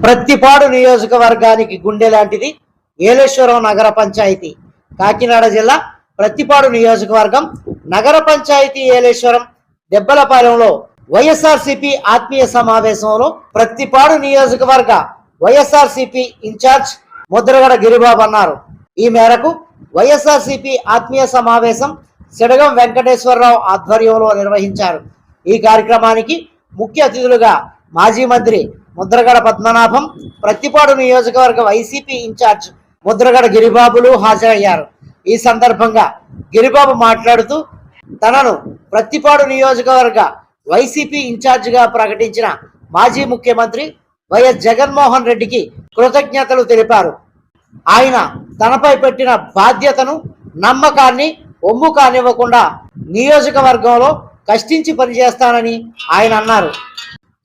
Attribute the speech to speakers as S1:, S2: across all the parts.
S1: ప్రత్తిపాడు నియోజకవర్గానికి గుండె లాంటిది ఏలేశ్వరం నగర పంచాయతీ. కాకినాడ జిల్లా ప్రత్తిపాడు నియోజకవర్గం నగర పంచాయతీ ఏలేశ్వరం దెబ్బలపాలెంలో వైఎస్ఆర్సీపీ ఆత్మీయ సమావేశంలో ప్రత్తిపాడు నియోజకవర్గ వైఎస్ఆర్సీపీ ఇన్ఛార్జ్ ముద్రగడ గిరిబాబు అన్నారు. ఈ మేరకు వైఎస్ఆర్సీపీ ఆత్మీయ సమావేశం సిడగం వెంకటేశ్వరరావు ఆధ్వర్యంలో నిర్వహించారు. ఈ కార్యక్రమానికి ముఖ్య అతిథులుగా మాజీ మంత్రి ముద్రగడ పద్మనాభం, ప్రత్తిపాడు నియోజకవర్గ వైసీపీ ఇన్ఛార్జ్ ముద్రగడ గిరిబాబులు హాజరయ్యారు. ఈ సందర్భంగా గిరిబాబు మాట్లాడుతూ తనను ప్రత్తిపాడు నియోజకవర్గ వైసీపీ ఇన్ఛార్జిగా ప్రకటించిన మాజీ ముఖ్యమంత్రి వైఎస్ జగన్మోహన్ రెడ్డికి కృతజ్ఞతలు తెలిపారు. ఆయన తనపై పెట్టిన బాధ్యతను, నమ్మకాన్ని ఒమ్ము కానివ్వకుండా నియోజకవర్గంలో కష్టించి పనిచేస్తానని ఆయన అన్నారు.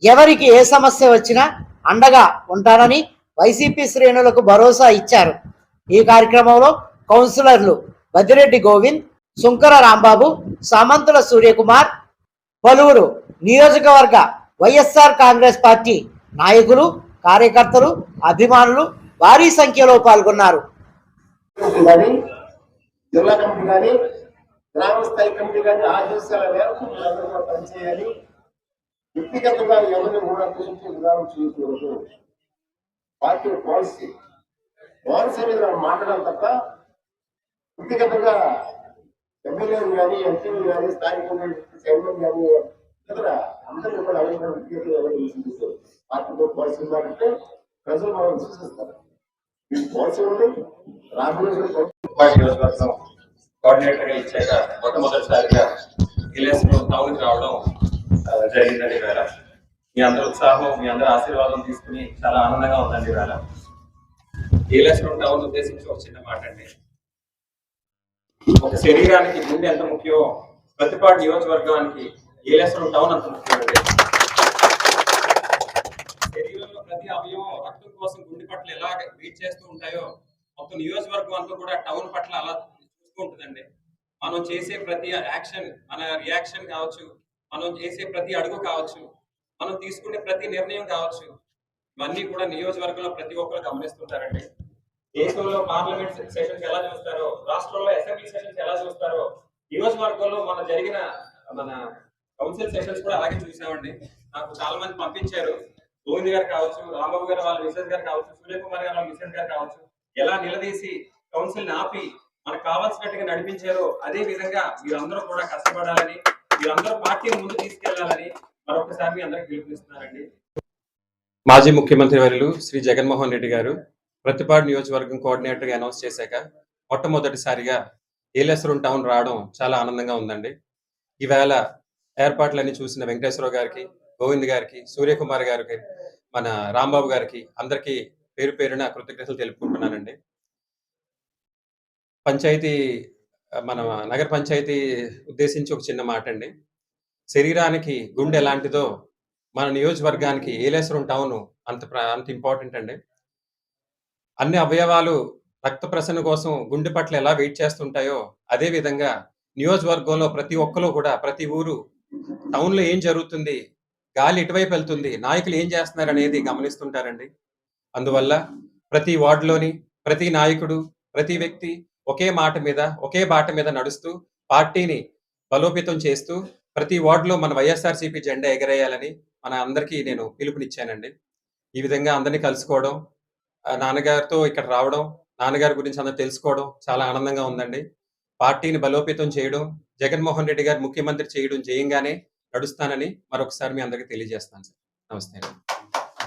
S1: ఎవరికి ఏ సమస్య వచ్చినా అండగా ఉంటానని వైసీపీ శ్రేణులకు భరోసా ఇచ్చారు. ఈ కార్యక్రమంలో కౌన్సిలర్లు బదిరెడ్డి గోవింద్, సుంకర రాంబాబు, సామంతుల సూర్యకుమార్, పలువురు నియోజకవర్గ వైఎస్ఆర్ కాంగ్రెస్ పార్టీ నాయకులు, కార్యకర్తలు, అభిమానులు భారీ సంఖ్యలో పాల్గొన్నారు.
S2: జిల్లా కమిటీ కానీ గ్రామ స్థాయి కమిటీ కానీ ఆదేశాల మేరకు మీరందరూ పనిచేయాలి. వ్యక్తిగతంగా ఎవరిని కూడా గురించి విధానం చేయకూడదు. పార్టీ పాలసీ మీద మాట్లాడాలి తప్ప వ్యక్తిగతంగా ఎమ్మెల్యేలు కానీ, ఎంపీలు కానీ, స్థానికంగా చైర్మన్ కానీ ఇతర అందరూ కూడా ఎవరైనా వ్యక్తిగతంగా ఎవరు విశ్వసిస్తారు. పార్టీలో పాలసీ ఉందంటే ప్రజలు మనం విశ్వసిస్తారు. ఈ పాలసీ ఉంది. రాబోయే
S3: కోఆర్డినేటర్ గా ఇచ్చాక మొట్టమొదటిసారిగా టౌన్కి రావడం జరిగిందండి. వేళ మీ అందరి ఉత్సాహం, మీ అందరి ఆశీర్వాదం తీసుకుని చాలా ఆనందంగా ఉందండి. వేళ ఏలేశ్వరం టౌన్ ఉద్దేశించి ఒక చిన్న మాట అండి. ఒక శరీరానికి గుండె ఎంత ముఖ్యమో ప్రతిపాడు నియోజకవర్గానికి ఏలేశ్వరం టౌన్ అంత ముఖ్యమండి. శరీరంలో ప్రతి అవయవం రక్తం కోసం గుండె పట్ల ఎలా రీచ్ చేస్తూ ఉంటాయో మొత్తం నియోజకవర్గం అంతా కూడా టౌన్ పట్ల అలా ఉంటుందండి. మనం చేసే ప్రతి యాక్షన్, మన రియాక్షన్ కావచ్చు, మనం చేసే ప్రతి అడుగు కావచ్చు, మనం తీసుకునే ప్రతి నిర్ణయం కావచ్చు, ఇవన్నీ కూడా నియోజకవర్గంలో ప్రతి ఒక్కరు గమనిస్తుంటారండి. దేశంలో పార్లమెంట్ సెషన్స్ ఎలా చూస్తారో, రాష్ట్రంలో అసెంబ్లీ సెషన్స్ ఎలా చూస్తారో, నియోజకవర్గంలో మన కౌన్సిల్ సెషన్స్ కూడా అలాగే చూసామండి. నాకు చాలా మంది పంపించారు. గోవింద్ గారు కావచ్చు, రాంబాబు గారు వాళ్ళ మిసెస్ గారు కావచ్చు, సూర్యకుమార్ గారు వాళ్ళ మిసెస్ గారు కావచ్చు, ఎలా నిలదీసి కౌన్సిల్ ఆపి మనకు కావాల్సినట్టుగా నడిపించారో అదే విధంగా మీరందరూ కూడా కష్టపడాలని, మీరందరూ పార్టీని ముందు తీసుకెళ్లాలని మరొకసారి మీ అందరికి పిలుపునిస్తున్నారండి. మాజీ ముఖ్యమంత్రి వర్యులు శ్రీ జగన్మోహన్ రెడ్డి గారు ప్రతిపాడు నియోజకవర్గం కోఆర్డినేటర్గా అనౌన్స్ చేశాక మొట్టమొదటిసారిగా ఏలేశ్వరం టౌన్ రావడం చాలా ఆనందంగా ఉందండి. ఈవేళ ఏర్పాట్లన్నీ చూసిన వెంకటేశ్వరరావు గారికి, గోవింద్ గారికి, సూర్యకుమార్ గారికి, మన రాంబాబు గారికి అందరికీ పేరు పేరున కృతజ్ఞతలు తెలుపుకుంటున్నానండి. మన నగర పంచాయతీ ఉద్దేశించి ఒక చిన్న మాట అండి. శరీరానికి గుండె ఎలాంటిదో మన నియోజకవర్గానికి ఏలేశ్వరం టౌన్ అంత ఇంపార్టెంట్ అండి. అన్ని అవయవాలు రక్త ప్రసరణ కోసం గుండె పట్ల ఎలా వెయిట్ చేస్తుంటాయో అదే విధంగా నియోజకవర్గంలో ప్రతి ఒక్కరు కూడా, ప్రతి ఊరు టౌన్లో ఏం జరుగుతుంది, గాలి ఎటువైపు వెళ్తుంది, నాయకులు ఏం చేస్తున్నారు అనేది గమనిస్తుంటారండి. అందువల్ల ప్రతి వార్డులోని ప్రతి నాయకుడు, ప్రతి వ్యక్తి ఒకే మాట మీద, ఒకే బాట మీద నడుస్తూ పార్టీని బలోపేతం చేస్తూ ప్రతి వార్డులో మన వైఎస్ఆర్సీపీ జెండా ఎగరేయాలని మన అందరికీ నేను పిలుపునిచ్చానండి. ఈ విధంగా అందరినీ కలుసుకోవడం, నాన్నగారితో ఇక్కడ రావడం, నాన్నగారి గురించి అందరూ తెలుసుకోవడం చాలా ఆనందంగా ఉందండి. పార్టీని బలోపేతం చేయడం, జగన్మోహన్ రెడ్డి గారు ముఖ్యమంత్రి చేయడం జయంగానే నడుస్తానని మరొకసారి మీ అందరికీ తెలియజేస్తాను సార్. నమస్తే.